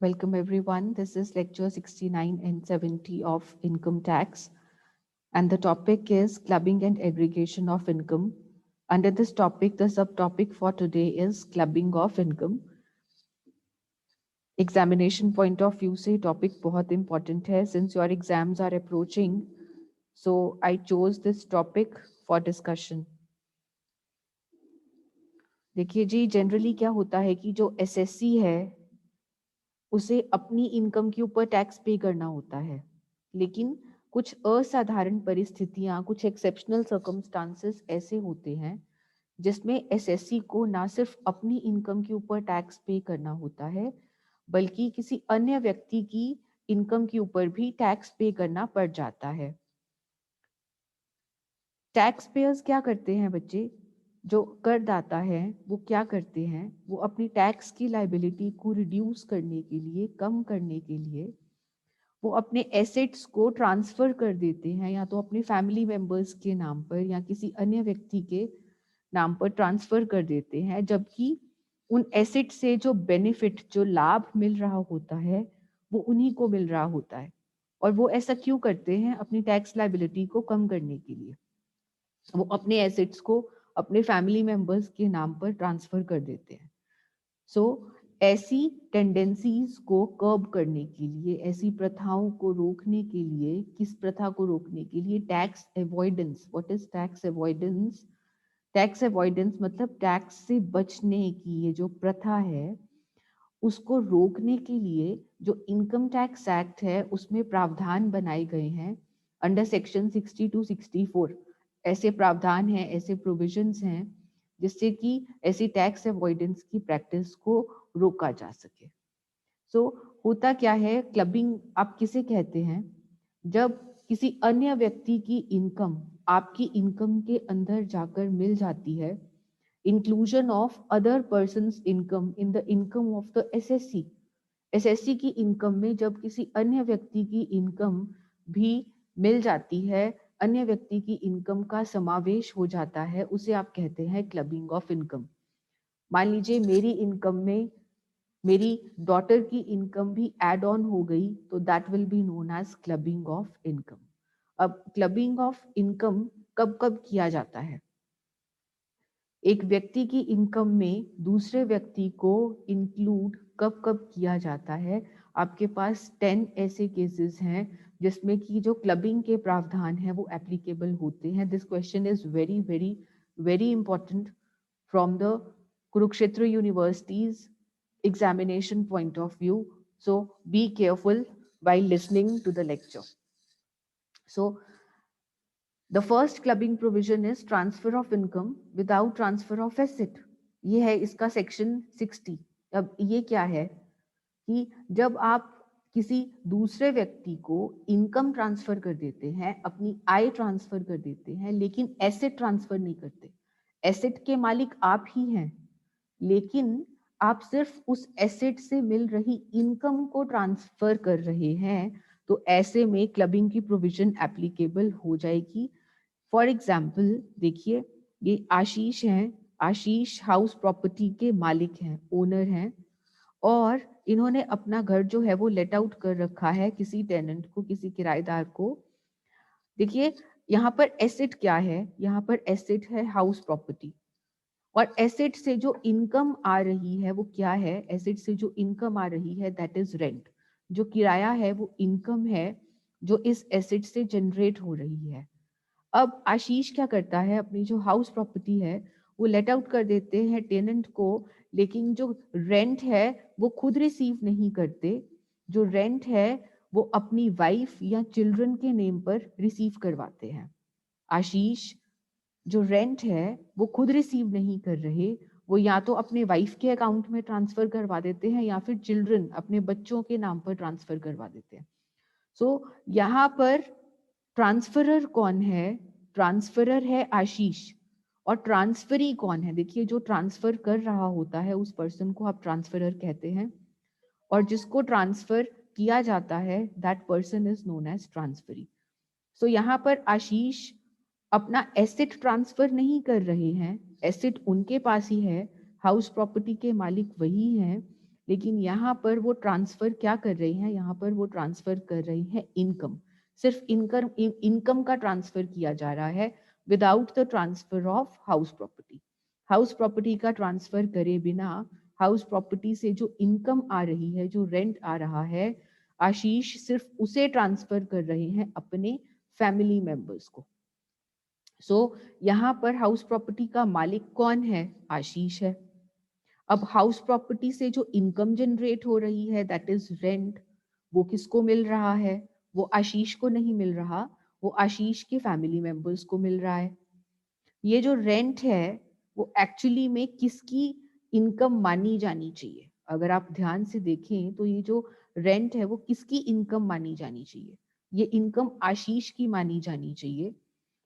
Welcome everyone. This is lecture 69 and 70 of income tax, and the topic is clubbing and aggregation of income. Under this topic, the subtopic for today is clubbing of income. Examination point of view से topic बहुत important है since your exams are approaching. So I chose this topic for discussion. देखिए जी, generally क्या होता है कि जो SSC है उसे अपनी इनकम के ऊपर टैक्स पे करना होता है, लेकिन कुछ असाधारण परिस्थितियां, कुछ एक्सेप्शनल सर्कमस्टांसेस ऐसे होते हैं जिसमें एसएससी को ना सिर्फ अपनी इनकम के ऊपर टैक्स पे करना होता है, बल्कि किसी अन्य व्यक्ति की इनकम के ऊपर भी टैक्स पे करना पड़ जाता है। टैक्स पेयर्स क्या करते हैं बच्चे? जो करदाता है वो क्या करते हैं? वो अपनी टैक्स की लायबिलिटी को रिड्यूस करने के लिए, कम करने के लिए वो अपने एसेट्स को ट्रांसफर कर देते हैं, या तो अपने फैमिली मेंबर्स के नाम पर या किसी अन्य व्यक्ति के नाम पर ट्रांसफर कर देते हैं, जबकि उन एसेट से जो बेनिफिट, जो लाभ मिल रहा होता है वो उन्हीं को मिल रहा होता है। और वो ऐसा क्यों करते हैं? अपनी टैक्स लायबिलिटी को कम करने के लिए वो अपने एसेट्स को अपने फैमिली मेंबर्स के नाम पर ट्रांसफर कर देते हैं। सो ऐसी टेंडेंसीज को कर्ब करने के लिए, ऐसी प्रथाओं को रोकने के लिए, किस प्रथा को रोकने के लिए? Tax avoidance. What is tax avoidance? Tax avoidance मतलब टैक्स से बचने की ये जो प्रथा है उसको रोकने के लिए जो इनकम टैक्स एक्ट है उसमें प्रावधान बनाए गए हैं अंडर सेक्शन 60 to 64। ऐसे प्रावधान हैं, ऐसे प्रोविजंस हैं जिससे कि ऐसी टैक्स अवॉइडेंस की प्रैक्टिस को रोका जा सके। सो होता क्या है, क्लबिंग आप किसे कहते हैं? जब किसी अन्य व्यक्ति की इनकम आपकी इनकम के अंदर जाकर मिल जाती है, inclusion of other person's income in the income of the SSC। SSC की इनकम में जब किसी अन्य व्यक्ति की इनकम भी मिल जाती है, अन्य व्यक्ति की इनकम का समावेश हो जाता है, उसे आप कहते हैं क्लबिंग ऑफ इनकम। मान लीजिए मेरी इनकम में मेरी डॉटर की इनकम भी ऐड ऑन हो गई, तो that will be known as clubbing of income. अब क्लबिंग ऑफ इनकम कब कब किया जाता है? एक व्यक्ति की इनकम में दूसरे व्यक्ति को इंक्लूड कब कब किया जाता है? आपके पास 10 ऐसे केसेस हैं जिसमें कि जो क्लबिंग के प्रावधान है वो एप्लीकेबल होते हैं। This question is very very very important from the Kurukshetra universities examination point of view. So be careful while listening to the lecture. So the first clubbing provision is transfer of income without transfer of asset। ये है इसका section 60। अब ये क्या है कि जब आप किसी दूसरे व्यक्ति को इनकम ट्रांसफर कर देते हैं, अपनी आय ट्रांसफर कर देते हैं, लेकिन एसेट ट्रांसफर नहीं करते। एसेट के मालिक आप ही हैं, लेकिन आप सिर्फ उस एसेट से मिल रही इनकम को ट्रांसफर कर रहे हैं, तो ऐसे में क्लबिंग की प्रोविजन एप्लीकेबल हो जाएगी। फॉर एग्जाम्पल देखिए, ये आशीष हैं, आशीष हाउस प्रॉपर्टी के मालिक हैं, ओनर हैं, और इन्होंने अपना घर जो है वो लेट आउट कर रखा है किसी टेनेंट को, किसी किराएदार को। देखिए यहाँ पर एसेट क्या है? यहाँ पर एसेट है हाउस प्रॉपर्टी, और एसेट से जो इनकम आ रही है वो क्या है? एसेट से जो इनकम आ रही है दैट इज रेंट। जो किराया है वो इनकम है जो इस एसेट से जनरेट हो रही है। अब आशीष क्या करता है? अपनी जो हाउस प्रॉपर्टी है वो लेट आउट कर देते हैं टेनेंट को, लेकिन जो रेंट है वो खुद रिसीव नहीं करते। जो रेंट है वो अपनी वाइफ या चिल्ड्रन के नेम पर रिसीव करवाते हैं। आशीष जो रेंट है वो खुद रिसीव नहीं कर रहे, वो या तो अपने वाइफ के अकाउंट में ट्रांसफर करवा देते हैं या फिर चिल्ड्रन, अपने बच्चों के नाम पर ट्रांसफर करवा देते हैं। सो यहाँ पर ट्रांसफरर कौन है? ट्रांसफरर है आशीष। और ट्रांसफरी कौन है? देखिए जो ट्रांसफर कर रहा होता है उस पर्सन को आप ट्रांसफरर कहते हैं, और जिसको ट्रांसफर किया जाता है that person is known as transferee. So यहाँ पर आशीष अपना एसेट ट्रांसफर नहीं कर रहे हैं, एसेट उनके पास ही है, हाउस प्रॉपर्टी के मालिक वही हैं, लेकिन यहाँ पर वो ट्रांसफर क्या कर रही हैं, यहाँ पर वो ट्रांसफर कर रही हैं इनकम। सिर्फ इनकम का ट्रांसफर किया जा रहा है without the transfer of house property. House property का ट्रांसफर करे बिना हाउस प्रॉपर्टी से जो इनकम आ रही है, जो रेंट आ रहा है, आशीष सिर्फ उसे ट्रांसफर कर रहे हैं अपने फैमिली मेंबर्स को। सो यहाँ पर हाउस प्रॉपर्टी का मालिक कौन है? आशीष है। अब हाउस प्रॉपर्टी से जो इनकम जनरेट हो रही है, दैट इज रेंट, वो किसको मिल रहा है? वो आशीष को नहीं मिल रहा, वो आशीष के फैमिली मेंबर्स को मिल रहा है। ये जो रेंट है वो एक्चुअली में किसकी इनकम मानी जानी चाहिए? अगर आप ध्यान से देखें तो ये जो रेंट है वो किसकी इनकम मानी जानी चाहिए? ये इनकम आशीष की मानी जानी चाहिए,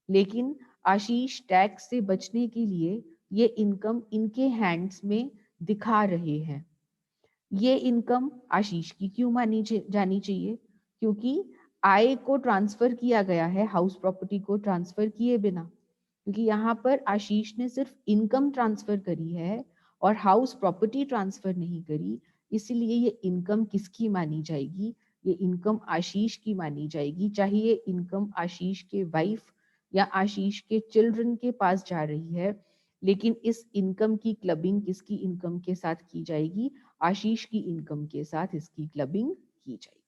लेकिन आशीष टैक्स से बचने के लिए ये इनकम इनके हैंड्स में दिखा रहे हैं। ये इनकम आशीष की क्यों मानी जानी चाहिए? क्योंकि आय को ट्रांसफर किया गया है हाउस प्रॉपर्टी को ट्रांसफर किए बिना। क्योंकि यहाँ पर आशीष ने सिर्फ इनकम ट्रांसफर करी है और हाउस प्रॉपर्टी ट्रांसफर नहीं करी, इसलिए ये इनकम किसकी मानी जाएगी? ये इनकम आशीष की मानी जाएगी, चाहे ये इनकम आशीष के वाइफ या आशीष के चिल्ड्रन के पास जा रही है, लेकिन इस इनकम की क्लबिंग किसकी इनकम के साथ की जाएगी? आशीष की इनकम के साथ इसकी क्लबिंग की जाएगी।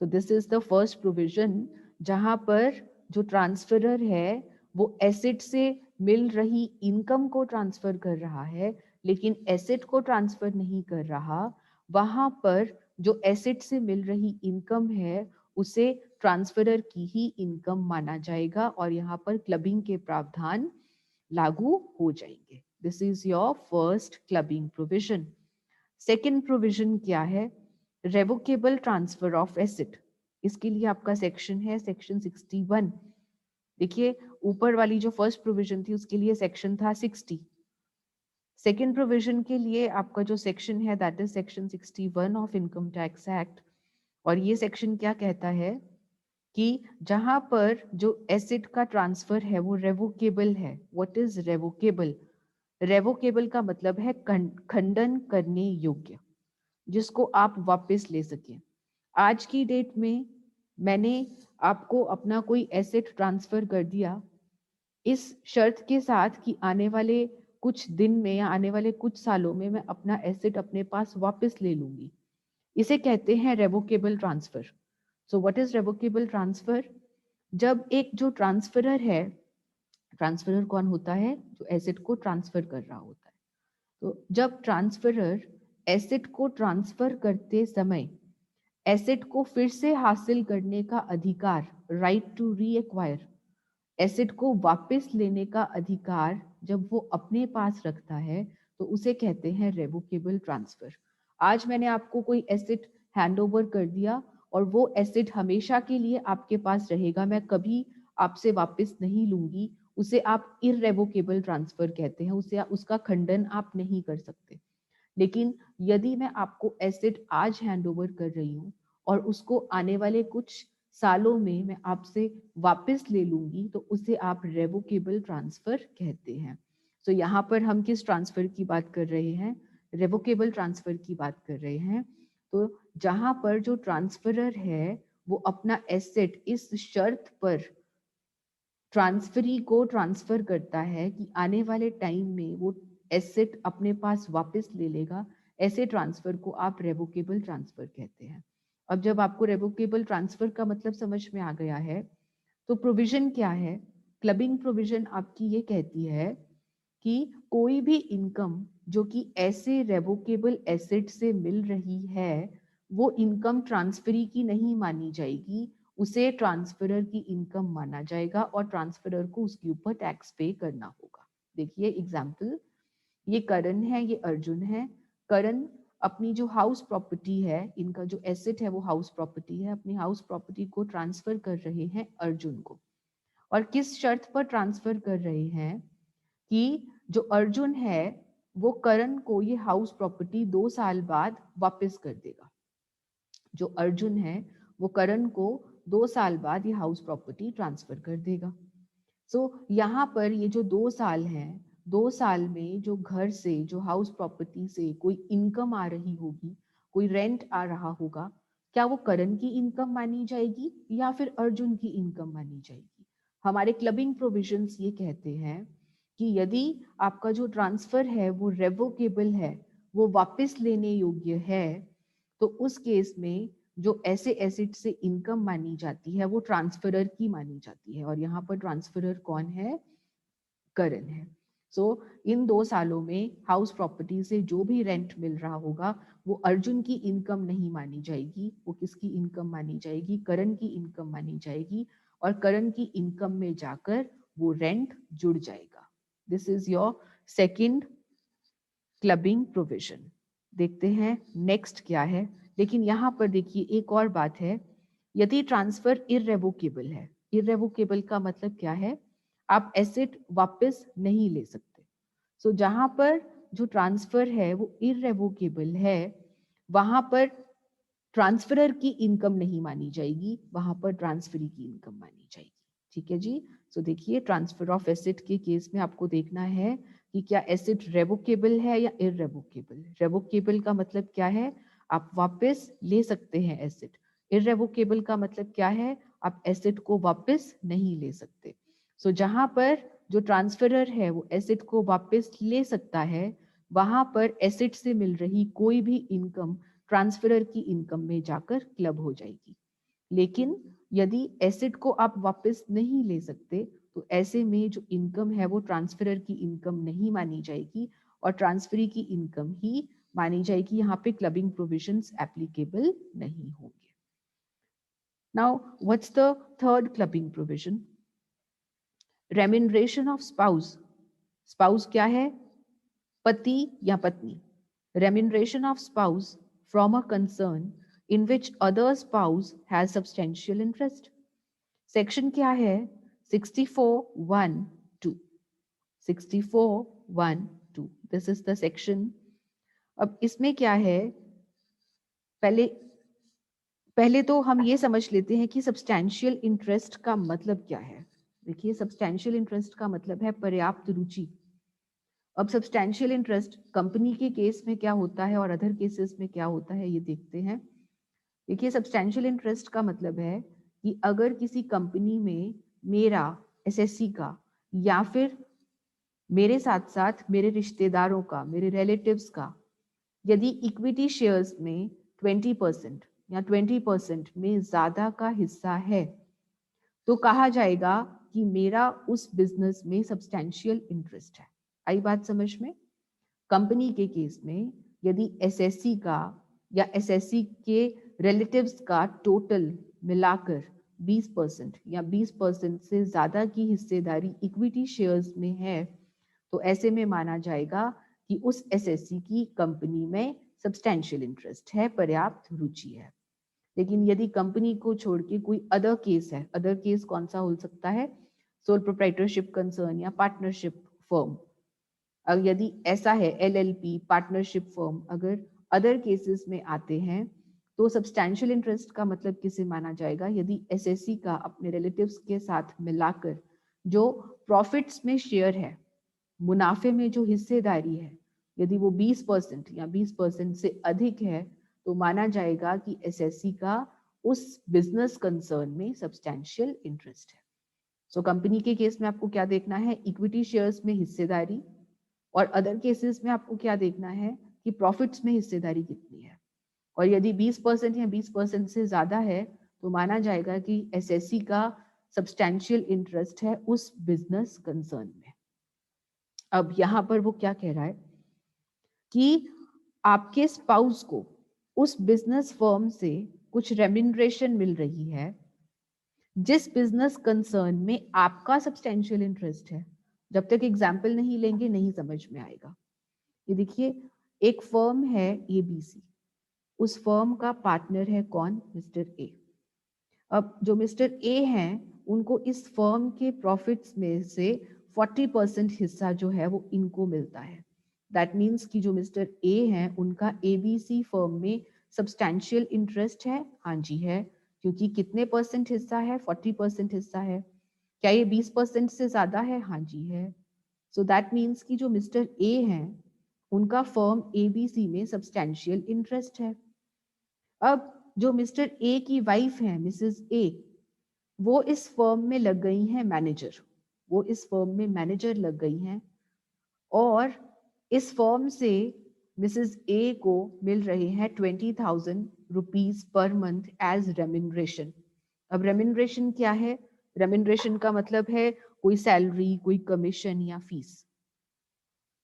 So this is the first provision, जहां पर जो ट्रांसफरर है वो एसेट से मिल रही इनकम को ट्रांसफर कर रहा है, लेकिन एसेट को ट्रांसफर नहीं कर रहा। वहां पर जो एसेट से मिल रही इनकम है उसे ट्रांसफरर की ही इनकम माना जाएगा और यहाँ पर क्लबिंग के प्रावधान लागू हो जाएंगे। This is your first clubbing provision. Second provision क्या है? रेवोकेबल ट्रांसफर ऑफ एसेट। इसके लिए आपका सेक्शन है सेक्शन 61। देखिए ऊपर वाली जो फर्स्ट प्रोविजन थी उसके लिए सेक्शन था 60। सेकेंड प्रोविजन के लिए आपका जो सेक्शन है that is section 61 of income tax act. और ये सेक्शन क्या कहता है कि जहां पर जो एसेट का ट्रांसफर है वो रेवोकेबल है। What is रेवोकेबल? रेवोकेबल का मतलब है खंडन करने योग्य, जिसको आप वापस ले सकें। आज की डेट में मैंने आपको अपना कोई एसेट ट्रांसफर कर दिया इस शर्त के साथ कि आने वाले कुछ दिन में या आने वाले कुछ सालों में मैं अपना एसेट अपने पास वापस ले लूंगी। इसे कहते हैं revocable transfer. So what is revocable transfer? जब एक जो ट्रांसफरर है, ट्रांसफरर कौन होता है? जो एसेट को ट्रांसफर कर रहा होता है। तो जब ट्रांसफरर एसेट को ट्रांसफर करते समय एसेट को फिर से हासिल करने का अधिकार, राइट टू रीएक्वायर, एसेट को वापस लेने का अधिकार जब वो अपने पास रखता है तो उसे कहते हैं रेवोकेबल ट्रांसफर। आज मैंने आपको कोई एसेट हैंड ओवर कर दिया और वो एसेट हमेशा के लिए आपके पास रहेगा, मैं कभी आपसे वापस नहीं लूंगी, उसे आप इररेवोकेबल ट्रांसफर कहते हैं, उसे उसका खंडन आप नहीं कर सकते। लेकिन यदि मैं आपको एसेट आज हैंड ओवर कर रही हूँ और उसको आने वाले कुछ सालों में मैं आपसे वापस ले लूंगी तो उसे आप रेवोकेबल ट्रांसफर कहते हैं। तो यहाँ पर हम किस ट्रांसफर की बात कर रहे हैं? रेवोकेबल ट्रांसफर की बात कर रहे हैं। तो जहां पर जो ट्रांसफरर है वो अपना एसेट इस शर्त पर ट्रांसफरी को ट्रांसफर करता है कि आने वाले टाइम में वो एसेट अपने पास वापस ले लेगा, ऐसे ट्रांसफर को आप रेवोकेबल ट्रांसफर कहते हैं। अब जब आपको रेवोकेबल ट्रांसफर का मतलब समझ में आ गया है तो प्रोविजन क्या है? क्लबिंग प्रोविजन आपकी ये कहती है कि कोई भी इनकम जो कि ऐसे रेवोकेबल एसेट से मिल रही है वो इनकम ट्रांसफरी की नहीं मानी जाएगी, उसे ट्रांसफरर की इनकम माना जाएगा और ट्रांसफरर को उसके ऊपर टैक्स पे करना होगा। देखिए एग्जाम्पल, ये करण है, ये अर्जुन है। करण अपनी जो हाउस प्रॉपर्टी है, इनका जो एसेट है वो हाउस प्रॉपर्टी है, अपनी हाउस प्रॉपर्टी को ट्रांसफर कर रहे हैं अर्जुन को। और किस शर्त पर ट्रांसफर कर रहे हैं कि जो अर्जुन है वो करण को ये हाउस प्रॉपर्टी 2 साल बाद वापस कर देगा। जो अर्जुन है वो करण को 2 साल बाद ये हाउस प्रॉपर्टी ट्रांसफर कर देगा। सो यहाँ पर ये जो 2 साल हैं 2 साल में जो घर से, जो हाउस प्रॉपर्टी से कोई इनकम आ रही होगी, कोई रेंट आ रहा होगा, क्या वो करण की इनकम मानी जाएगी या फिर अर्जुन की इनकम मानी जाएगी? हमारे क्लबिंग प्रोविजंस ये कहते हैं कि यदि आपका जो ट्रांसफर है वो रेवोकेबल है, वो वापस लेने योग्य है, तो उस केस में जो ऐसे एसेट से इनकम मानी जाती है वो ट्रांसफरर की मानी जाती है, और यहाँ पर ट्रांसफरर कौन है? करण है। सो इन 2 सालों में हाउस प्रॉपर्टी से जो भी रेंट मिल रहा होगा वो अर्जुन की इनकम नहीं मानी जाएगी, वो किसकी इनकम मानी जाएगी? करण की इनकम मानी जाएगी, और करण की इनकम में जाकर वो रेंट जुड़ जाएगा। This is your second clubbing provision. देखते हैं नेक्स्ट क्या है। लेकिन यहाँ पर देखिए एक और बात है, यदि ट्रांसफर इररेवोकेबल है, इररेवोकेबल का मतलब क्या है? आप एसेट वापस नहीं ले सकते। सो जहां पर जो ट्रांसफर है वो इररेवोकेबल है, वहां पर ट्रांसफरर की इनकम नहीं मानी जाएगी, वहां पर ट्रांसफरी की इनकम मानी जाएगी। ठीक है जी। सो देखिए ट्रांसफर ऑफ एसेट के केस में आपको देखना है कि क्या एसेट रेवोकेबल है या इररेवोकेबल। रेवोकेबल का मतलब क्या है? आप वापस ले सकते हैं एसेट। इररेवोकेबल का मतलब क्या है? आप एसेट को वापस नहीं ले सकते। सो जहां पर जो ट्रांसफरर है वो एसेट को वापस ले सकता है, वहां पर एसेट से मिल रही कोई भी इनकम ट्रांसफरर की इनकम में जाकर क्लब हो जाएगी। लेकिन यदि एसेट को आप वापस नहीं ले सकते, तो ऐसे में जो इनकम है वो ट्रांसफरर की इनकम नहीं मानी जाएगी और ट्रांसफरी की इनकम ही मानी जाएगी। यहाँ पे क्लबिंग प्रोविजंस एप्लीकेबल नहीं होंगे। Now what's the third clubbing provision? Remuneration of spouse. Spouse क्या है? पति या पत्नी। Remuneration of spouse from a concern in which other spouse has substantial interest. Section क्या है? 64(1)(2). 64(1)(2). This is the section. अब इसमें क्या है? पहले पहले तो हम ये समझ लेते हैं कि सब्सटैंशियल इंटरेस्ट का मतलब क्या है। देखिए सब्सटैंशियल इंटरेस्ट का मतलब है पर्याप्त रुचि। अब सब्सटैंशियल इंटरेस्ट कंपनी के केस में क्या होता है और अदर केसेस में क्या होता है ये देखते हैं। देखिए सब्सटैंशियल इंटरेस्ट का मतलब है कि अगर किसी कंपनी में मेरा एसएससी का या फिर मेरे साथ साथ मेरे रिश्तेदारों का, मेरे रिलेटिव्स का यदि इक्विटी शेयर्स में 20% या 20% में ज्यादा का हिस्सा है, तो कहा जाएगा कि मेरा उस बिजनेस में सब्सटैंशियल इंटरेस्ट है। आई बात समझ में? कंपनी के केस में यदि एसएससी का या एसएससी के रिलेटिव्स का टोटल मिलाकर 20% या 20% से ज्यादा की हिस्सेदारी इक्विटी शेयर्स में है, तो ऐसे में माना जाएगा कि उस एसएससी की कंपनी में सब्सटैंशियल इंटरेस्ट है, पर्याप्त रुचि है। लेकिन यदि कंपनी को छोड़ के कोई अदर केस है, अदर केस कौन सा हो सकता है? सोल प्रोप्राइटरशिप कंसर्न या पार्टनरशिप फर्म। अब यदि ऐसा है, एलएलपी, पार्टनरशिप फर्म अगर अदर केसेस में आते हैं, तो सब्सटैंशियल इंटरेस्ट का मतलब किसे माना जाएगा? यदि एसएससी का अपने रिलेटिव्स के साथ मिलाकर जो प्रॉफिट्स में शेयर है, मुनाफे में जो हिस्सेदारी है, यदि वो 20% या 20% से अधिक है, तो माना जाएगा कि एसएससी का उस बिजनेस कंसर्न में सब्सटैंशियल इंटरेस्ट है। सो कंपनी के केस में आपको क्या देखना है? इक्विटी शेयर्स में हिस्सेदारी, और अदर केसेस में आपको क्या देखना है कि प्रॉफिट्स में हिस्सेदारी कितनी है। और यदि 20% या 20% से ज्यादा है, तो माना जाएगा कि एसएससी का सब्सटैंशियल इंटरेस्ट है उस बिजनेस कंसर्न में। अब यहां पर वो क्या कह रहा है कि आपके स्पाउस को उस बिजनेस फर्म से कुछ रेम्यूनरेशन मिल रही है जिस बिजनेस कंसर्न में आपका सब्सटैंशियल इंटरेस्ट है। जब तक एग्जाम्पल नहीं लेंगे नहीं समझ में आएगा। ये देखिए एक फर्म है एबीसी, उस फर्म का पार्टनर है कौन? Mister A. अब जो मिस्टर ए हैं उनको इस फर्म के प्रॉफिट्स में से 40% हिस्सा जो है वो इनको मिलता है। दैट मीन्स कि जो मिस्टर ए हैं उनका एबीसी फर्म में सब्सटैंशियल इंटरेस्ट है। हाँ जी है, क्योंकि कितने परसेंट हिस्सा है? 40% हिस्सा है। क्या ये 20% से ज्यादा है? हाँ जी है। सो दैट मीन्स कि जो मिस्टर ए हैं उनका फर्म एबीसी में सब्सटैंशियल इंटरेस्ट है। अब जो मिस्टर ए की वाइफ है मिसेस ए, वो इस फर्म में लग गई हैं मैनेजर, वो इस फर्म में मैनेजर लग गई हैं और इस फर्म से मिसेस ए को मिल रहे हैं 20,000 rupees per month as remuneration. अब रेम्यूनरेशन क्या है? रेम्यूनरेशन का मतलब है कोई सैलरी, कोई कमीशन या फीस।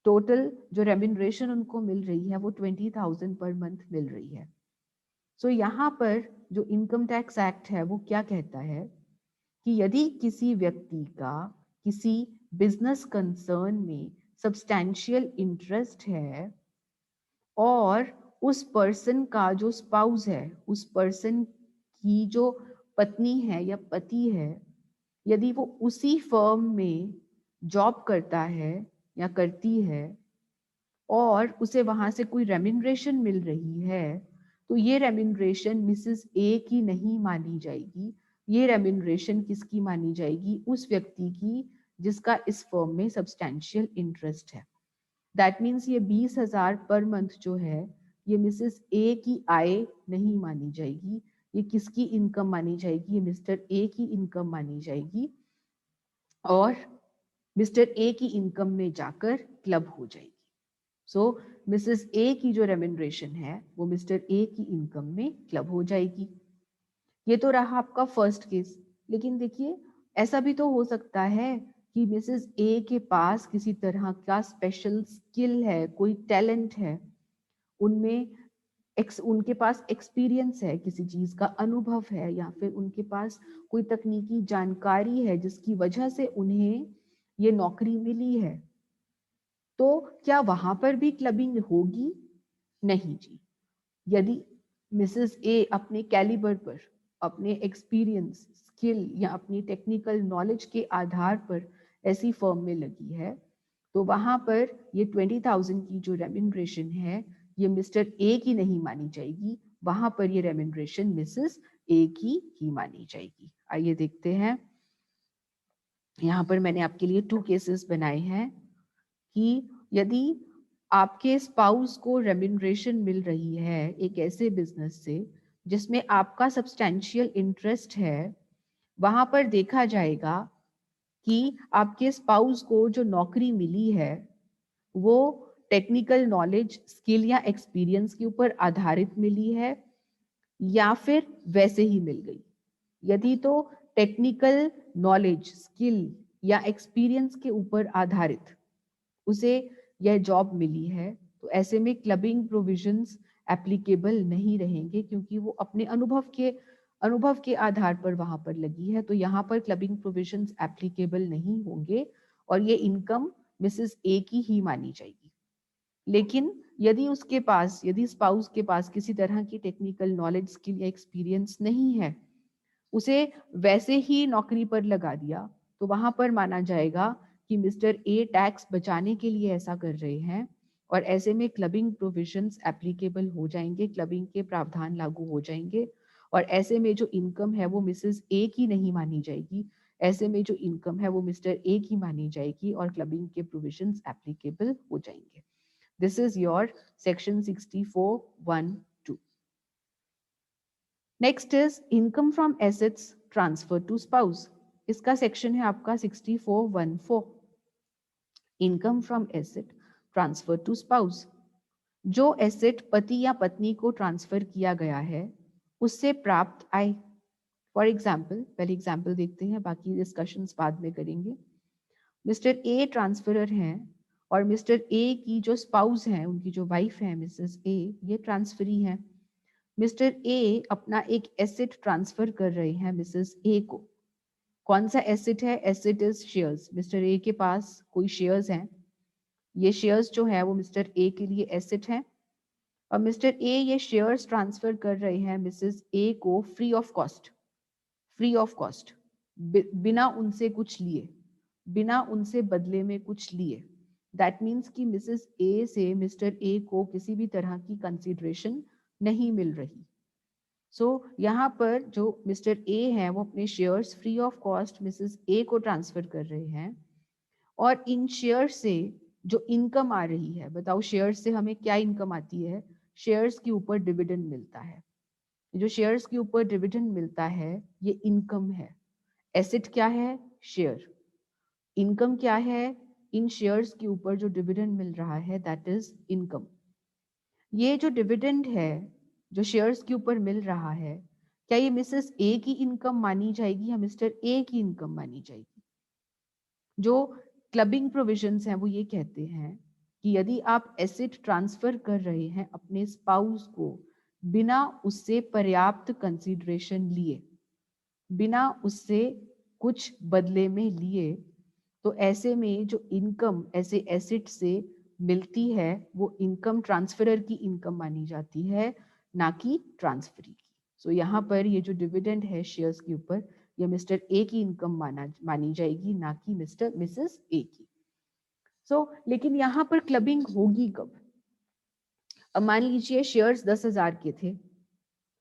टोटल जो रेम्यूनरेशन उनको मिल रही है वो 20,000 पर मंथ मिल रही है। सो यहाँ पर जो इनकम टैक्स एक्ट है वो क्या कहता है कि यदि किसी व्यक्ति का किसी बिजनेस कंसर्न में सब्सटैंशियल इंटरेस्ट है और उस पर्सन का जो स्पाउस है, उस पर्सन की जो पत्नी है या पति है, यदि वो उसी फर्म में जॉब करता है या करती है और उसे वहां से कोई रेम्यूनरेशन मिल रही है, तो ये रेम्यूनरेशन मिसेस ए की नहीं मानी जाएगी। ये रेम्यूनरेशन किसकी मानी जाएगी? उस व्यक्ति की जिसका इस फर्म में सब्सटैंशियल इंटरेस्ट है। दैट मीन्स ये 20,000 पर मंथ जो है ये मिसेस ए की आय नहीं मानी जाएगी। ये किसकी इनकम मानी जाएगी? ये मिस्टर ए की इनकम मानी जाएगी और मिस्टर ए की इनकम में जाकर क्लब हो जाएगी। सो मिसेस ए की जो रेम्यूनरेशन है वो मिस्टर ए की इनकम में क्लब हो जाएगी। ये तो रहा आपका फर्स्ट केस। लेकिन देखिए ऐसा भी तो हो सकता है कि मिसेस ए के पास किसी तरह का स्पेशल स्किल है, कोई टैलेंट है, उनमें उनके पास एक्सपीरियंस है, किसी चीज का अनुभव है, या फिर उनके पास कोई तकनीकी जानकारी है जिसकी वजह से उन्हें ये नौकरी मिली है। तो क्या वहां पर भी क्लबिंग होगी? नहीं जी। यदि मिसेस ए अपने कैलिबर पर, अपने एक्सपीरियंस, स्किल या अपनी टेक्निकल नॉलेज के आधार पर ऐसी फर्म में लगी है, तो वहां पर ये 20,000 की जो रेम्यूनरेशन है ये मिस्टर ए की नहीं मानी जाएगी, वहां पर ये रेम्यूनरेशन मिसेस ए की ही मानी जाएगी। आइए देखते हैं, यहाँ पर मैंने आपके लिए 2 केसेस बनाए हैं कि यदि आपके स्पाउस को रेम्यूनरेशन मिल रही है एक ऐसे बिजनेस से जिसमें आपका सब्सटैंशियल इंटरेस्ट है, वहां पर देखा जाएगा कि आपके स्पाउस को जो नौकरी मिली है वो टेक्निकल नॉलेज, स्किल या एक्सपीरियंस के ऊपर आधारित मिली है या फिर वैसे ही मिल गई। यदि तो टेक्निकल नॉलेज, स्किल या एक्सपीरियंस के ऊपर आधारित उसे यह जॉब मिली है, तो ऐसे में क्लबिंग प्रोविजंस एप्लीकेबल नहीं रहेंगे, क्योंकि वो अपने अनुभव के आधार पर वहां पर लगी है। तो यहाँ पर क्लबिंग प्रोविजंस एप्लीकेबल नहीं होंगे और ये इनकम मिसेस ए की ही मानी जाएगी। लेकिन यदि स्पाउस के पास किसी तरह की टेक्निकल नॉलेज, स्किल या एक्सपीरियंस नहीं है, उसे वैसे ही नौकरी पर लगा दिया, तो वहां पर माना जाएगा कि मिस्टर ए टैक्स बचाने के लिए ऐसा कर रहे हैं और ऐसे में क्लबिंग प्रोविजंस एप्लीकेबल हो जाएंगे, क्लबिंग के प्रावधान लागू हो जाएंगे और ऐसे में जो इनकम है वो मिसेस ए की नहीं मानी जाएगी। ऐसे में जो इनकम है वो मिस्टर ए की मानी जाएगी और क्लबिंग के प्रोविजंस एप्लीकेबल हो जाएंगे। This is your section 64(1)(2). Next is income from assets transfer to spouse. इसका सेक्शन है आपका 64(1)(4). Income from asset transfer to spouse. जो एसेट पति या पत्नी को ट्रांसफर किया गया है उससे प्राप्त आय। फॉर एग्जाम्पल, पहले एग्जाम्पल देखते हैं, बाकी डिस्कशंस बाद में करेंगे। मिस्टर ए ट्रांसफरर हैं और मिस्टर ए की जो स्पाउस है, उनकी जो वाइफ है मिसेस ए, ये ट्रांसफरी है। मिस्टर ए अपना एक एसेट ट्रांसफर कर रहे हैं मिसेस ए को। कौन सा एसेट है? Asset is shares. Mister A के पास कोई शेयर्स हैं, ये शेयर्स जो है वो मिस्टर ए के लिए एसेट है और मिस्टर ए ये शेयर्स ट्रांसफर कर रहे हैं मिसेस ए को free of cost. Free of cost, बिना उनसे कुछ लिए, बिना उनसे बदले में कुछ लिए। दैट मीन्स कि मिसेस ए से मिस्टर ए को किसी भी तरह की कंसिडरेशन नहीं मिल रही। सो यहाँ पर जो मिस्टर ए है वो अपने shares free of cost Mrs A को ट्रांसफर कर रहे हैं और इन शेयर से जो इनकम आ रही है, बताओ शेयर से हमें क्या इनकम आती है? शेयर्स के ऊपर डिविडेंड मिलता है। जो शेयर्स के ऊपर डिविडेंड मिलता है ये इनकम है। एसेट क्या है? शेयर। इनकम क्या है? इन शेयर्स के ऊपर जो डिविडेंड मिल रहा है दैट इज इनकम। ये जो डिविडेंड है जो शेयर्स के ऊपर मिल रहा है, क्या ये मिसेस ए की इनकम मानी जाएगी या मिस्टर ए की इनकम मानी जाएगी? जो क्लबिंग प्रोविजंस हैं वो ये कहते हैं कि यदि आप एसेट ट्रांसफर कर रहे हैं अपने स्पाउस को बिना उससे पर्याप्त कंसीडरेशन लिए, बिना उससे कुछ बदले में लिए, तो ऐसे में जो इनकम ऐसे एसेट से मिलती है वो इनकम ट्रांसफरर की इनकम मानी जाती है, ना कि ट्रांसफरी की। सो यहाँ पर ये जो डिविडेंड है शेयर्स के ऊपर, ये मिस्टर ए की इनकम मानी जाएगी, ना कि मिस्टर मिसेस ए की। लेकिन यहाँ पर क्लबिंग होगी कब? अब मान लीजिए शेयर्स 10,000 के थे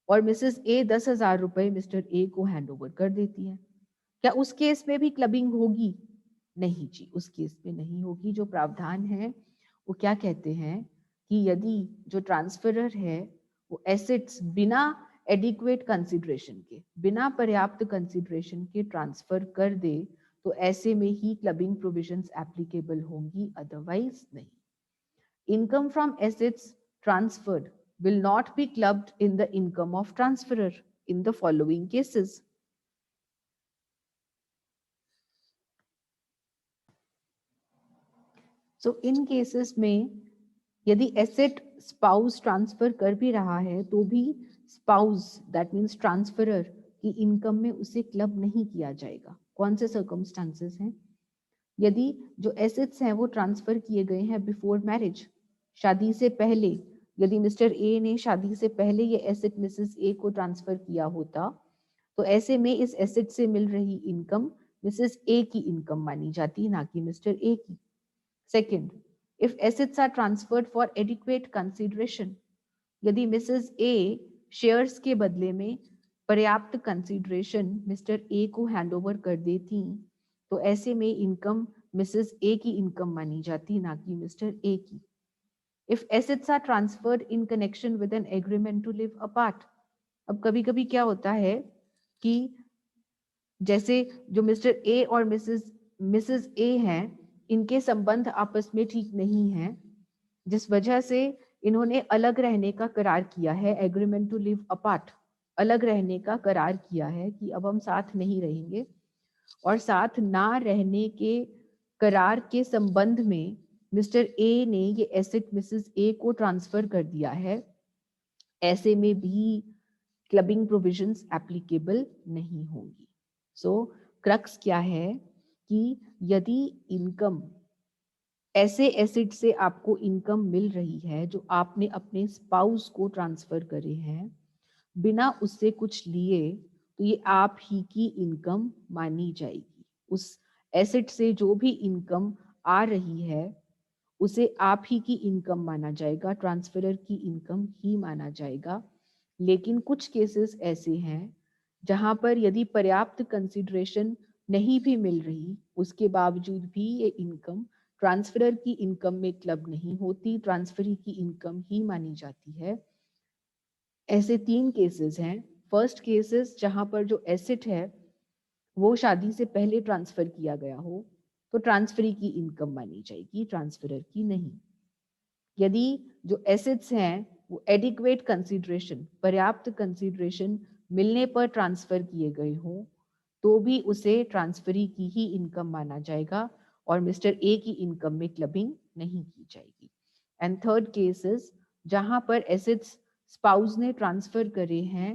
और मिसेस ए 10,000 रुपए मिस्टर ए को हैंड ओवर कर देती है, क्या उस केस में भी क्लबिंग होगी? नहीं जी, उस केस में नहीं होगी। जो प्रावधान है वो क्या कहते हैं कि यदि जो ट्रांसफरर है वो एसेट्स बिना एडिक्वेट कंसिडरेशन के, बिना पर्याप्त कंसिडरेशन के ट्रांसफर कर दे, तो ऐसे में ही क्लबिंग प्रोविजंस एप्लीकेबल होंगी, अदरवाइज नहीं। Income from assets transferred will not be clubbed in the income of transferor in the following cases. So in cases में यदि एसेट स्पाउस ट्रांसफर कर भी रहा है तो भी स्पाउस दैट मीन्स ट्रांसफरर की इनकम में उसे क्लब नहीं किया जाएगा। कौन से सर्कमस्टांसेस हैं? यदि जो एसेट्स हैं वो ट्रांसफर किए गए हैं बिफोर मैरिज, शादी से पहले, यदि मिस्टर ए ने शादी से पहले ये एसेट मिसेस ए को ट्रांसफर किया होता, तो ऐसे में इस एसेट से मिल रही इनकम मिसेस ए की इनकम मानी जाती, ना कि मिस्टर ए की। Second, if assets are transferred for adequate consideration, यदि मिसेस ए शेयर्स के बदले में पर्याप्त कंसीडरेशन मिस्टर ए को हैंडओवर कर देती, तो ऐसे में इनकम मिसेस ए की इनकम मानी जाती, ना कि मिस्टर ए की। If assets are transferred in connection with an agreement to live apart, अब कभी कभी क्या होता है कि जैसे जो मिस्टर ए और मिसेस ए हैं, इनके संबंध आपस में ठीक नहीं हैं, जिस वजह से इन्होंने अलग रहने का करार किया है, एग्रीमेंट टू लिव अपार्ट, अलग रहने का करार किया है कि अब हम साथ नहीं रहेंगे, और साथ ना रहने के करार के संबंध में मिस्टर ए ने ये एसेट मिसेस ए को ट्रांसफर कर दिया है, ऐसे में भी क्लबिंग प्रोविजंस एप्लीकेबल नहीं होंगी। क्रक्स क्या है कि यदि इनकम, ऐसे एसेट से आपको इनकम मिल रही है जो आपने अपने स्पाउस को ट्रांसफर करे हैं बिना उससे कुछ लिए, तो ये आप ही की इनकम मानी जाएगी। उस एसेट से जो भी इनकम आ रही है उसे आप ही की इनकम माना जाएगा, ट्रांसफरर की इनकम ही माना जाएगा। लेकिन कुछ केसेस ऐसे हैं जहां पर यदि पर्याप्त कंसिडरेशन नहीं भी मिल रही, उसके बावजूद भी ये इनकम ट्रांसफरर की इनकम में क्लब नहीं होती, ट्रांसफरी की इनकम ही मानी जाती है। ऐसे 3 केसेस हैं। फर्स्ट केसेस जहां पर जो एसेट है वो शादी से पहले ट्रांसफर किया गया हो, तो ट्रांसफरी की इनकम मानी जाएगी, ट्रांसफरर की नहीं। यदि जो एसेट्स हैं वो एडिक्वेट कंसीडरेशन, पर्याप्त कंसीडरेशन मिलने पर ट्रांसफर किए गए हों, तो भी उसे ट्रांसफरी की ही इनकम माना जाएगा और मिस्टर ए की इनकम में क्लबिंग नहीं की जाएगी। एंड थर्ड केसेस जहां पर एसेट्स स्पाउस ने ट्रांसफर करे हैं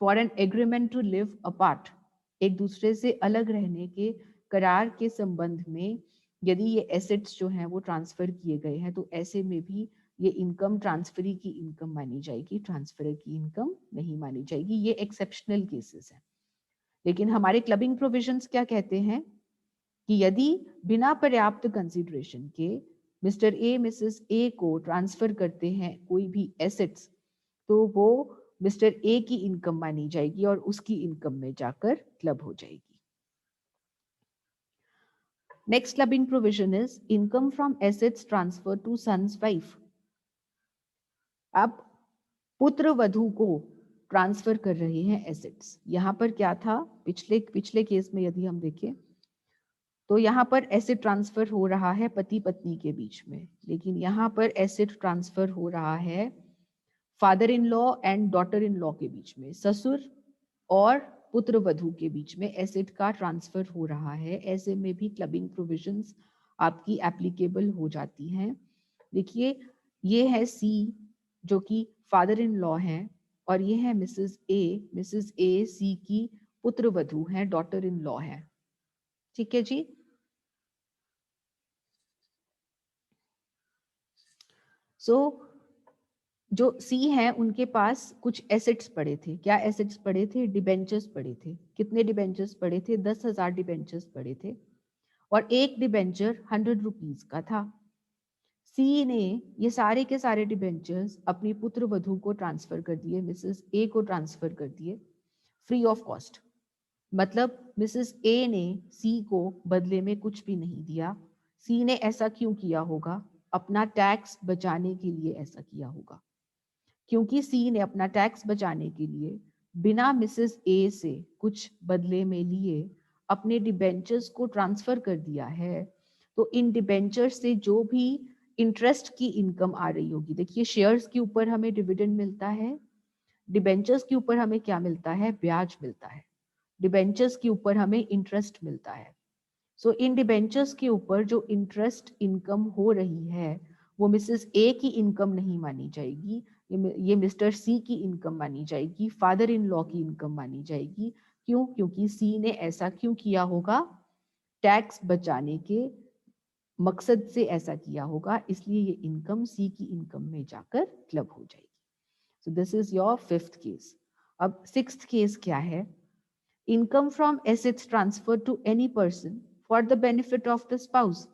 for an agreement to live apart, एक दूसरे से अलग रहने के करार के संबंध में यदि ये एसेट्स जो हैं वो ट्रांसफर किए गए हैं, तो ऐसे में भी ये इनकम ट्रांसफरी की इनकम मानी जाएगी, ट्रांसफरर की इनकम नहीं मानी जाएगी। ये एक्सेप्शनल केसेस हैं। लेकिन हमारे क्लबिंग प्रोविजंस क्या कहते हैं कि यदि बिना पर्याप्त कंसिडरेशन के मिस्टर ए मिसेस ए को ट्रांसफर करते हैं कोई भी एसेट्स, तो वो मिस्टर ए की इनकम मानी जाएगी और उसकी इनकम में जाकर क्लब हो जाएगी। Next clubbing provision is income from assets transfer to son's wife. अब पुत्र वधू को ट्रांसफर कर रहे हैं एसेट्स। यहां पर क्या था, पिछले केस में यदि हम देखें तो यहाँ पर एसेट ट्रांसफर हो रहा है पति पत्नी के बीच में, लेकिन यहाँ पर एसेट ट्रांसफर हो रहा है father in law and daughter in law के बीच में, ससुर और पुत्र वधू के बीच में एसेट का ट्रांसफर हो रहा है। ऐसे में भी क्लबिंग प्रोविजंस आपकी एप्लीकेबल हो जाती हैं। देखिए ये है सी जो कि फादर इन लॉ है, और ये है मिसेस ए सी की पुत्र वधू है, डॉटर इन लॉ है। ठीक है जी। सो जो सी है उनके पास कुछ एसेट्स पड़े थे। क्या एसेट्स पड़े थे? डिबेंचर्स पड़े थे। कितने डिबेंचर्स पड़े थे? 10,000 डिबेंचर्स पड़े थे, और एक डिबेंचर 100 रुपीज का था। सी ने ये सारे के सारे डिबेंचर्स अपनी पुत्र वधू को ट्रांसफर कर दिए, मिसेस ए को ट्रांसफर कर दिए फ्री ऑफ कॉस्ट। मतलब मिसेस ए ने सी को बदले में कुछ भी नहीं दिया। सी ने ऐसा क्यों किया होगा? अपना टैक्स बचाने के लिए ऐसा किया होगा, क्योंकि सी ने अपना टैक्स बचाने के लिए बिना मिसेस ए से कुछ बदले में लिए अपने डिबेंचर्स को ट्रांसफर कर दिया है। तो इन डिबेंचर्स से जो भी इंटरेस्ट की इनकम आ रही होगी, देखिए शेयर्स के ऊपर हमें डिविडेंड मिलता है, डिबेंचर्स के ऊपर हमें क्या मिलता है? ब्याज मिलता है। डिबेंचर्स के ऊपर हमें इंटरेस्ट मिलता है। सो इन डिबेंचर्स के ऊपर जो इंटरेस्ट इनकम हो रही है वो मिसेस ए की इनकम नहीं मानी जाएगी, ये मिस्टर सी की इनकम मानी जाएगी, फादर इन लॉ की इनकम मानी जाएगी। क्यों? क्योंकि सी ने ऐसा क्यों किया होगा? टैक्स बचाने के मकसद से ऐसा किया होगा, इसलिए ये इनकम सी की इनकम में जाकर क्लब हो जाएगी। So this is your fifth case. अब सिक्स्थ केस क्या है? Income from assets transfer to any person for the benefit of the spouse.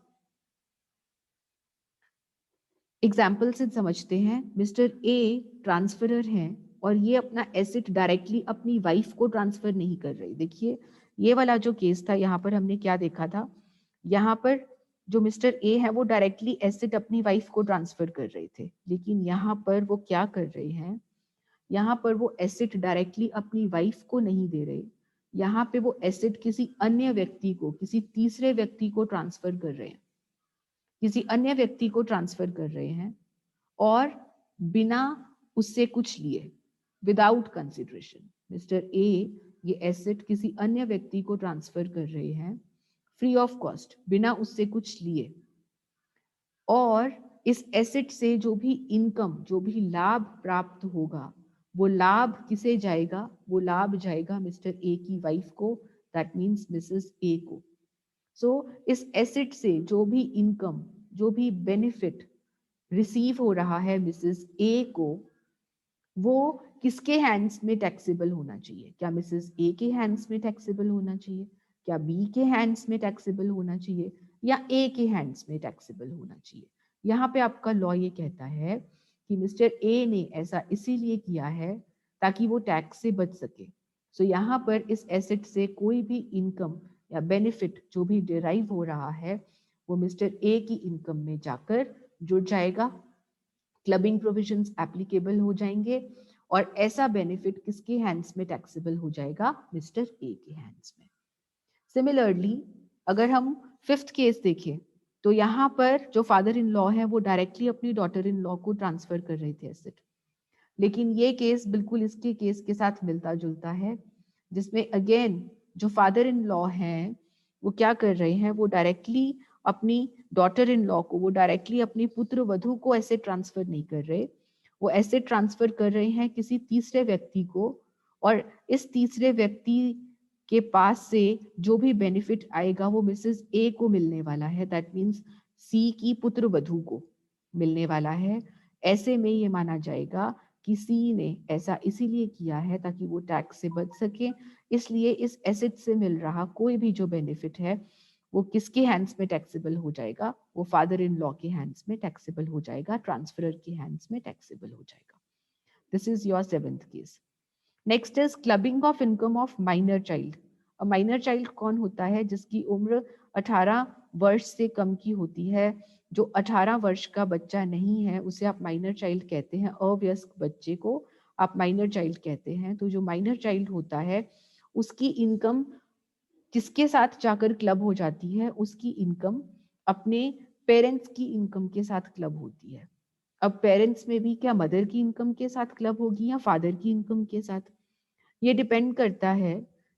Example से समझते हैं। मिस्टर ए ट्रांसफरर हैं और ये अपना एसेट डायरेक्टली अपनी वाइफ को ट्रांसफर नहीं कर रही। देखिए ये वाला जो केस था, यहाँ पर हमने क्या देखा था? यहाँ पर जो मिस्टर ए है वो डायरेक्टली एसेट अपनी वाइफ को ट्रांसफर कर रहे थे, लेकिन यहाँ पर वो क्या कर रहे हैं? यहाँ पर वो एसेट डायरेक्टली अपनी वाइफ को नहीं दे रहे, यहाँ पे वो एसेट किसी अन्य व्यक्ति को, किसी तीसरे व्यक्ति को ट्रांसफर कर रहे हैं, किसी अन्य व्यक्ति को ट्रांसफर कर रहे हैं, और बिना उससे कुछ लिए, विदाउट कंसिडरेशन। मिस्टर ए ये एसेट किसी अन्य व्यक्ति को ट्रांसफर कर रहे हैं फ्री ऑफ कॉस्ट, बिना उससे कुछ लिए, और इस एसेट से जो भी इनकम, जो भी लाभ प्राप्त होगा, वो लाभ किसे जाएगा? वो लाभ जाएगा मिस्टर ए की वाइफ को, दैट मीन्स मिसेस ए को। सो इस एसेट से जो भी इनकम, जो भी बेनिफिट रिसीव हो रहा है मिसेस ए को, वो किसके हैंड्स में टैक्सेबल होना चाहिए? क्या मिसेस ए के हैंड्स में टैक्सेबल होना चाहिए? क्या बी के हैंड्स में टैक्सेबल होना चाहिए? या ए के हैंड्स में टैक्सेबल होना चाहिए? यहाँ पे आपका लॉ ये कहता है कि मिस्टर ए ने ऐसा इसीलिए किया है ताकि वो टैक्स से बच सके। सो यहाँ पर इस एसेट से कोई भी इनकम या बेनिफिट जो भी डिराइव हो रहा है वो मिस्टर ए की इनकम में जाकर जुड़ जाएगा, क्लबिंग प्रोविजंस एप्लीकेबल हो जाएंगे, और ऐसा बेनिफिट किसके हैंड्स में टैक्सेबल हो जाएगा? मिस्टर ए के हैंड्स में। सिमिलरली अगर हम फिफ्थ केस देखें तो यहाँ पर जो फादर इन लॉ है वो डायरेक्टली अपनी डॉटर इन लॉ को ट्रांसफर कर रहे थे एसेट, लेकिन ये केस बिल्कुल इसके केस के साथ मिलता जुलता है, जिसमें अगेन जो फादर इन लॉ हैं वो क्या कर रहे हैं? वो डायरेक्टली अपनी डॉटर इन लॉ को, वो डायरेक्टली अपनी पुत्र वधू को ऐसे ट्रांसफर नहीं कर रहे, वो ऐसे ट्रांसफर कर रहे हैं किसी तीसरे व्यक्ति को, और इस तीसरे व्यक्ति के पास से जो भी बेनिफिट आएगा वो मिसेस ए को मिलने वाला है, दैट मीन्स सी की पुत्र वधू को मिलने वाला है। ऐसे में ये माना जाएगा कि सी ने ऐसा इसीलिए किया है ताकि वो टैक्स से बच सके, इसलिए इस एसेट से मिल रहा कोई भी जो बेनिफिट है वो किसके हैंड्स में टैक्सेबल हो जाएगा? वो फादर इन लॉ के हैंड्स में टैक्सेबल हो जाएगा, ट्रांसफरर के हैंड्स में टैक्सेबल हो जाएगा। This is your seventh case. Next is clubbing of income of minor child. Minor child कौन होता है? जिसकी उम्र 18 वर्ष से कम की होती है। जो 18 वर्ष का बच्चा नहीं है उसे आप माइनर चाइल्ड कहते हैं, अवयस्क बच्चे को आप माइनर चाइल्ड कहते हैं। तो जो माइनर चाइल्ड होता है उसकी इनकम किसके साथ जाकर क्लब हो जाती है? उसकी इनकम अपने पेरेंट्स की इनकम के साथ क्लब होती है। अब पेरेंट्स में भी क्या मदर की इनकम के साथ क्लब होगी या फादर की इनकम के साथ? ये डिपेंड करता है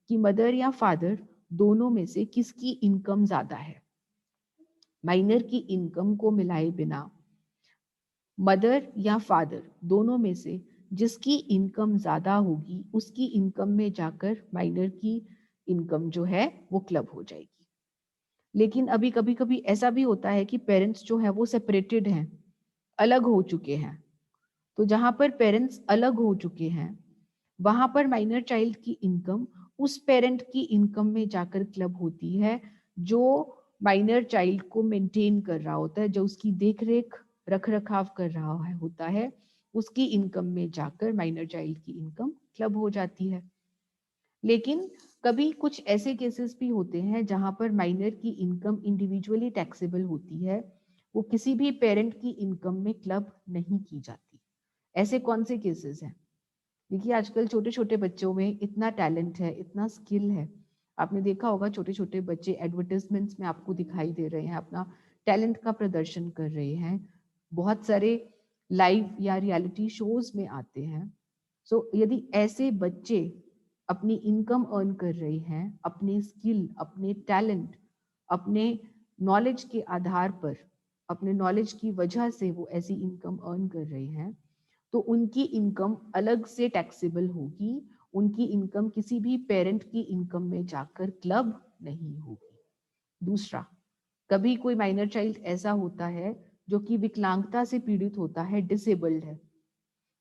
कि मदर या फादर दोनों में से किसकी इनकम ज्यादा है। माइनर की इनकम को मिलाए बिना मदर या फादर दोनों में से जिसकी इनकम ज्यादा होगी उसकी इनकम में जाकर माइनर की इनकम जो है वो क्लब हो जाएगी। लेकिन अभी कभी कभी ऐसा भी होता है कि पेरेंट्स जो है वो सेपरेटेड हैं, अलग हो चुके हैं। तो जहां पर पेरेंट्स अलग हो चुके हैं वहां पर माइनर चाइल्ड की इनकम उस पेरेंट की इनकम में जाकर क्लब होती है जो माइनर चाइल्ड को मेंटेन कर रहा होता है, जो उसकी देख रेख रख रखाव कर रहा है होता है, उसकी इनकम में जाकर माइनर चाइल्ड की इनकम क्लब हो जाती है। लेकिन कभी कुछ ऐसे केसेस भी होते हैं जहां पर माइनर की इनकम इंडिविजुअली टैक्सेबल होती है, वो किसी भी पेरेंट की इनकम में क्लब नहीं की जाती। ऐसे कौन से केसेस हैं? देखिए आजकल छोटे छोटे बच्चों में इतना टैलेंट है, इतना स्किल है। आपने देखा होगा छोटे छोटे बच्चे एडवर्टाइजमेंट्स में आपको दिखाई दे रहे हैं, अपना टैलेंट का प्रदर्शन कर रहे हैं, बहुत सारे लाइव या रियलिटी शोज में आते हैं। सो यदि ऐसे बच्चे अपनी इनकम अर्न कर रहे हैं, अपने स्किल, अपने टैलेंट, अपने नॉलेज के आधार पर, अपने नॉलेज की वजह से वो ऐसी इनकम अर्न कर रहे हैं, तो उनकी इनकम अलग से टैक्सेबल होगी। उनकी इनकम किसी भी पेरेंट की इनकम में जाकर क्लब नहीं होगी। दूसरा, कभी कोई माइनर चाइल्ड ऐसा होता है जो कि विकलांगता से पीड़ित होता है, डिसेबल्ड है,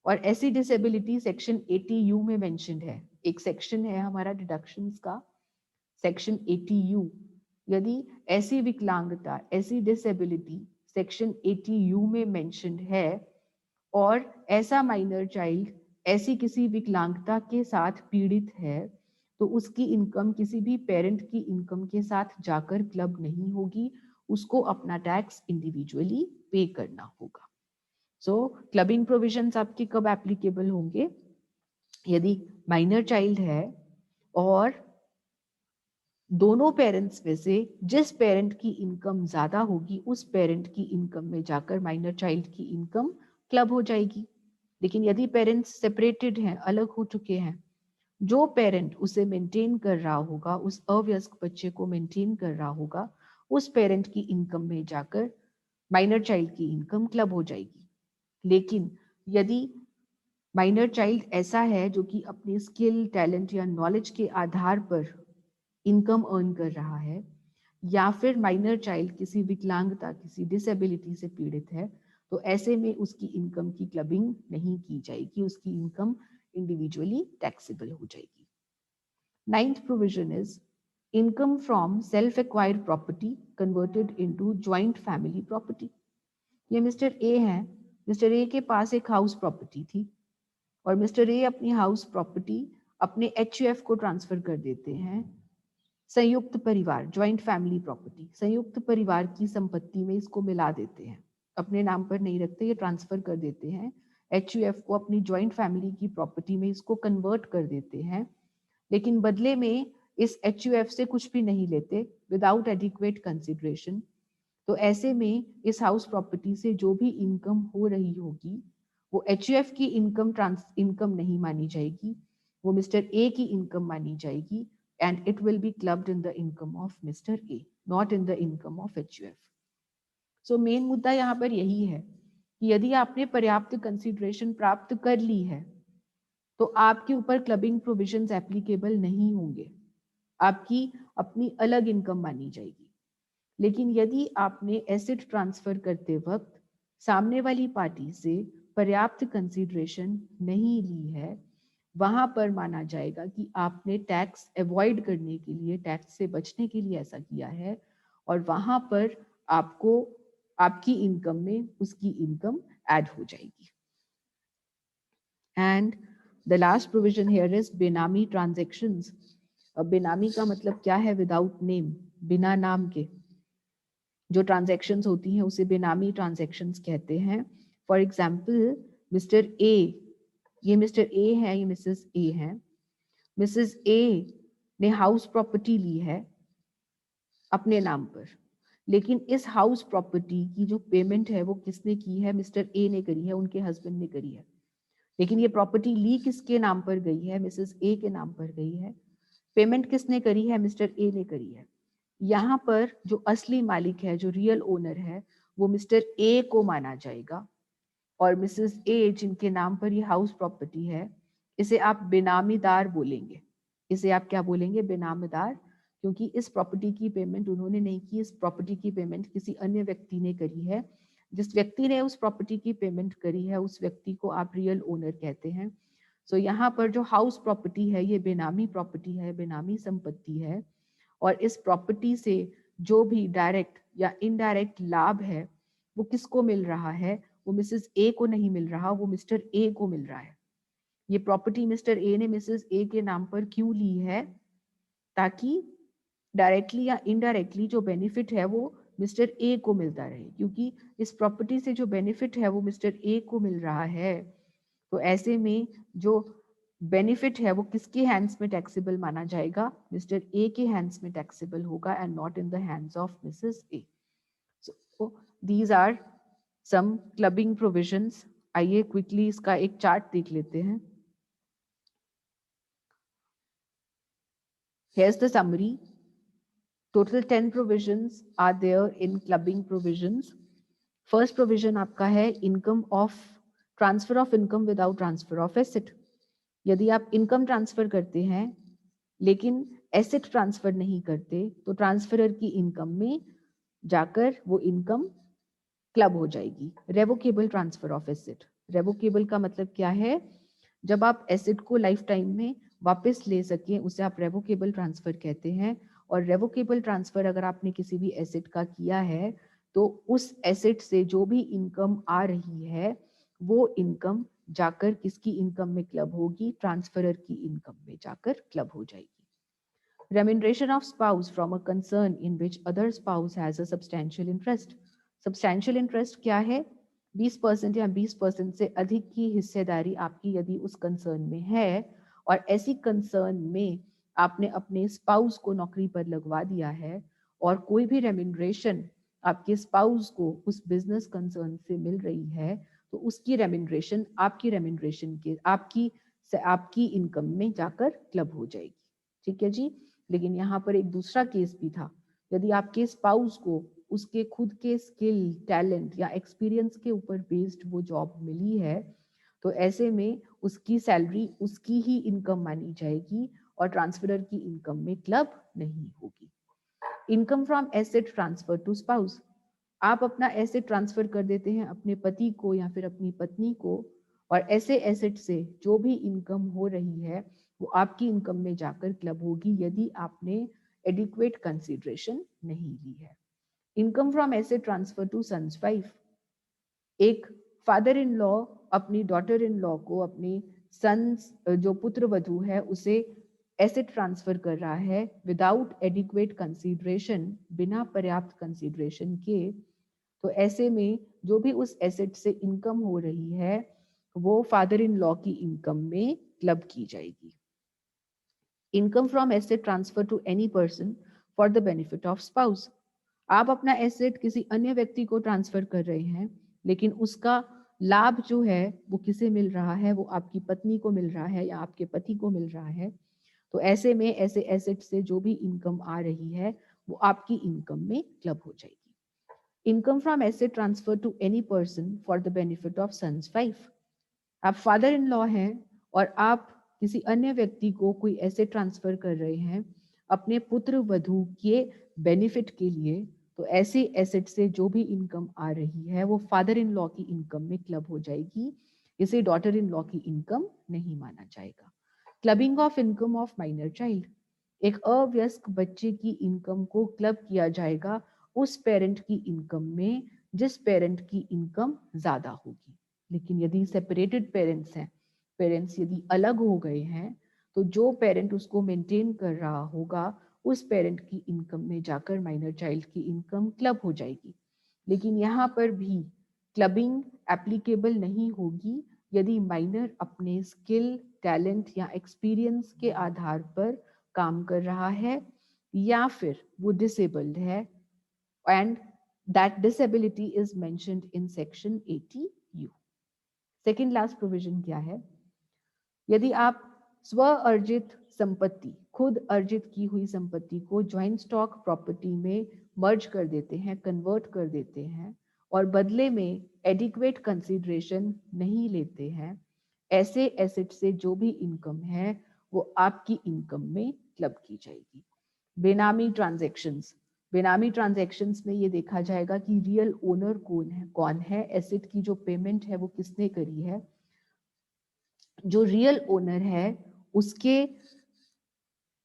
और ऐसी डिसेबिलिटी सेक्शन 80U में मेंशन्ड है। एक सेक्शन है हमारा डिडक्शंस का, सेक्शन 80U। यदि ऐसी विकलांगता, ऐसी डिसेबिलिटी सेक्शन 80U में मेंशन्ड है और ऐसा माइनर चाइल्ड ऐसी किसी विकलांगता के साथ पीड़ित है, तो उसकी इनकम किसी भी पेरेंट की इनकम के साथ जाकर क्लब नहीं होगी, उसको अपना टैक्स इंडिविजुअली पे करना होगा। सो क्लबिंग प्रोविजंस आपके कब एप्लीकेबल होंगे? यदि माइनर चाइल्ड है और दोनों पेरेंट्स में से जिस पेरेंट की इनकम ज्यादा होगी उस पेरेंट की इनकम में जाकर माइनर चाइल्ड की इनकम क्लब हो जाएगी। लेकिन यदि पेरेंट्स सेपरेटेड हैं, अलग हो चुके हैं, जो पेरेंट उसे मेंटेन कर रहा होगा, उस अवयस्क बच्चे को मेंटेन कर रहा होगा, उस पेरेंट की इनकम में जाकर माइनर चाइल्ड की इनकम क्लब हो जाएगी। लेकिन यदि माइनर चाइल्ड ऐसा है जो कि अपने स्किल, टैलेंट या नॉलेज के आधार पर इनकम अर्न कर रहा है, या फिर माइनर चाइल्ड किसी विकलांगता, किसी डिसेबिलिटी से पीड़ित है, तो ऐसे में उसकी इनकम की क्लबिंग नहीं की जाएगी, उसकी इनकम इंडिविजुअली टैक्सेबल हो जाएगी। Ninth provision is income from self acquired property converted into joint family property. ये मिस्टर ए हैं, मिस्टर ए के पास एक हाउस प्रॉपर्टी थी और मिस्टर ए अपनी हाउस प्रॉपर्टी अपने HUF को ट्रांसफर कर देते हैं। संयुक्त परिवार, ज्वाइंट फैमिली प्रॉपर्टी, संयुक्त परिवार की संपत्ति में इसको मिला देते हैं, अपने नाम पर नहीं रखते, ये ट्रांसफर कर देते हैं। HUF को अपनी ज्वाइंट फैमिली की प्रॉपर्टी में इसको कन्वर्ट कर देते हैं, लेकिन बदले में इस HUF से कुछ भी नहीं लेते, विदाउट एडिक्वेट कंसिडरेशन। तो ऐसे में इस हाउस प्रॉपर्टी से जो भी इनकम हो रही होगी वो HUF की इनकम नहीं मानी जाएगी, वो मिस्टर ए की इनकम मानी जाएगी, and it will be clubbed in the income of Mr. A, not in the income of HUF. So main मुद्दा यहाँ पर यही है कि यदि आपने पर्याप्त कंसिडरेशन प्राप्त कर ली है तो आपके ऊपर क्लबिंग प्रोविजंस एप्लीकेबल नहीं होंगे, आपकी अपनी अलग इनकम मानी जाएगी। लेकिन यदि आपने एसेट ट्रांसफर करते वक्त सामने वाली पार्टी से पर्याप्त कंसिडरेशन नहीं ली है, वहां पर माना जाएगा कि आपने टैक्स अवॉइड करने के लिए, टैक्स से बचने के लिए ऐसा किया है, और वहां पर आपको आपकी इनकम में उसकी इनकम ऐड हो जाएगी। And the last provision here is बेनामी ट्रांजैक्शंस। अब बेनामी का मतलब क्या है? विदाउट नेम, बिना नाम के जो ट्रांजैक्शंस होती हैं उसे बेनामी ट्रांजैक्शंस कहते हैं। फॉर एग्जाम्पल मिस्टर ए, ये मिस्टर ए है, ये मिसेस ए है। मिसेस ए ने हाउस प्रॉपर्टी ली है अपने नाम पर, लेकिन इस हाउस प्रॉपर्टी की जो पेमेंट है वो किसने की है? मिस्टर ए ने करी है, उनके हस्बैंड ने करी है। लेकिन ये प्रॉपर्टी ली किसके नाम पर गई है? मिसेस ए के नाम पर गई है। पेमेंट किसने करी है? मिस्टर ए ने करी है। यहाँ पर जो असली मालिक है, जो रियल ओनर है, वो मिस्टर ए को माना जाएगा। और मिसेस ए जिनके नाम पर ये हाउस प्रॉपर्टी है, इसे आप बेनामीदार बोलेंगे। इसे आप क्या बोलेंगे? बेनामीदार, क्योंकि इस प्रॉपर्टी की पेमेंट उन्होंने नहीं की, इस प्रॉपर्टी की पेमेंट किसी अन्य व्यक्ति ने करी है। जिस व्यक्ति ने उस प्रॉपर्टी की पेमेंट करी है उस व्यक्ति को आप रियल ओनर कहते हैं। सो यहाँ पर जो हाउस प्रॉपर्टी है ये बेनामी प्रॉपर्टी है, बेनामी संपत्ति है। और इस प्रॉपर्टी से जो भी डायरेक्ट या इनडायरेक्ट लाभ है वो किसको मिल रहा है? वो मिसेस ए को नहीं मिल रहा, वो मिस्टर ए को मिल रहा है। ये प्रॉपर्टी मिस्टर ए ने मिसेस ए के नाम पर क्यों ली है? ताकि डायरेक्टली या इनडायरेक्टली जो बेनिफिट है वो मिस्टर ए को मिलता रहे, क्योंकि इस प्रॉपर्टी से जो बेनिफिट है वो मिस्टर ए को मिल रहा है। तो ऐसे में जो बेनिफिट है वो किसके हैंड्स में टैक्सेबल माना जाएगा? मिस्टर ए के हैंड्स में टैक्सेबल होगा and not in the hands of Mrs A. So these are some clubbing provisions. आइए क्विकली इसका एक चार्ट देख लेते हैं। Here's the summary. Total 10 provisions are there in clubbing provisions. First provision आपका है income of transfer of income without transfer of asset. यदि आप इनकम ट्रांसफर करते हैं लेकिन एसेट ट्रांसफर नहीं करते तो ट्रांसफरर की इनकम में जाकर वो इनकम क्लब हो जाएगी। रेवोकेबल ट्रांसफर ऑफ एसेट। रेवोकेबल का मतलब क्या है? जब आप एसेट को लाइफ टाइम में वापस ले सकें उसे आप रेवोकेबल ट्रांसफर कहते हैं। और रेवोकेबल ट्रांसफर अगर आपने किसी भी एसेट का किया है तो उस एसेट से जो भी इनकम आ रही है वो इनकम जाकर किसकी इनकम में क्लब होगी? ट्रांसफरर की इनकम में जाकर क्लब हो जाएगी। Remuneration of spouse from a concern in which other spouse has a substantial interest. Substantial interest क्या है? 20% या 20% से अधिक की हिस्सेदारी आपकी यदि उस कंसर्न में है और ऐसी कंसर्न में आपने अपने स्पाउस को नौकरी पर लगवा दिया है और कोई भी रेम्यूनरेशन आपके स्पाउस को उस बिजनेस कंसर्न से मिल रही है तो उसकी रेम्यूनरेशन आपकी रेम्यूनरेशन के आपकी इनकम में जाकर क्लब हो जाएगी। ठीक है जी। लेकिन यहाँ पर एक दूसरा केस भी था। यदि आपके स्पाउस को उसके खुद के स्किल, टैलेंट या एक्सपीरियंस के ऊपर बेस्ड वो जॉब मिली है तो ऐसे में उसकी सैलरी उसकी ही इनकम मानी जाएगी और ट्रांसफरर की इनकम में क्लब नहीं होगी। Income from asset transfer to spouse. आप अपना एसेट ट्रांसफर कर देते हैं अपने पति को या फिर अपनी पत्नी को और ऐसे एसेट से जो भी इनकम हो रही है वो आपकी इनकम में जाकर क्लब होगी यदि आपने एडिक्वेट कंसिडरेशन नहीं ली है। Income from asset transfer to son's wife. एक फादर इन लॉ अपनी डॉटर इन लॉ को अपने सन्स जो पुत्र वधू है उसे एसेट ट्रांसफर कर रहा है विदाउट एडिक्वेट कंसिडरेशन, बिना पर्याप्त कंसिडरेशन के। तो ऐसे में जो भी उस एसेट से इनकम हो रही है वो फादर इन लॉ की इनकम में क्लब की जाएगी। Income from asset transfer to any person for the benefit of spouse. आप अपना एसेट किसी अन्य व्यक्ति को ट्रांसफर कर रहे हैं लेकिन उसका लाभ जो है वो किसे मिल रहा है? वो आपकी पत्नी को मिल रहा है या आपके पति को मिल रहा है। तो ऐसे में ऐसे एसेट से जो भी इनकम आ रही है वो आपकी इनकम में क्लब हो जाएगी। Income from asset transfer to any person for the benefit of son's wife. आप फादर इन लॉ हैं और आप किसी अन्य व्यक्ति को कोई एसेट ट्रांसफर कर रहे हैं अपने पुत्र वधू के बेनिफिट के लिए, तो ऐसे एसेट से जो भी इनकम आ रही है वो फादर इन लॉ की इनकम में क्लब हो जाएगी। इसे डॉटर इन लॉ की इनकम नहीं माना जाएगा। Clubbing of income of minor child. एक अवयस्क बच्चे की इनकम को क्लब किया जाएगा उस पेरेंट की इनकम में जिस पेरेंट की इनकम ज्यादा होगी। लेकिन यदि सेपरेटेड पेरेंट्स हैं, पेरेंट्स यदि अलग हो गए हैं तो जो पेरेंट उसको मेंटेन कर रहा होगा उस पेरेंट की इनकम में जाकर माइनर चाइल्ड की इनकम क्लब हो जाएगी। लेकिन यहाँ पर भी क्लबिंग एप्लीकेबल नहीं होगी यदि माइनर अपने स्किल, टैलेंट या एक्सपीरियंस के आधार पर काम कर रहा है या फिर वो डिसेबल्ड है and that disability is mentioned in section 80U. Second last provision क्या है? यदि आप स्व अर्जित संपत्ति, खुद अर्जित की हुई संपत्ति को ज्वाइंट स्टॉक प्रॉपर्टी में मर्ज कर देते हैं, कन्वर्ट कर देते हैं और बदले में एडिक्वेट कंसिडरेशन नहीं लेते हैं, ऐसे एसेट से जो भी इनकम है वो आपकी इनकम में क्लब की जाएगी। बेनामी ट्रांजैक्शंस, बेनामी ट्रांजैक्शंस में ये देखा जाएगा कि रियल ओनर कौन है, एसेट की जो पेमेंट है वो किसने करी है, जो रियल ओनर है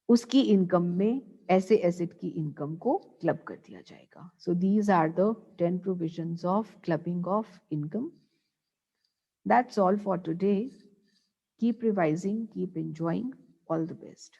उसकी इनकम में ऐसे एसेट की इनकम को क्लब कर दिया जाएगा। So these are the 10 provisions of clubbing of income. That's all for today. Keep revising, keep enjoying, all the best.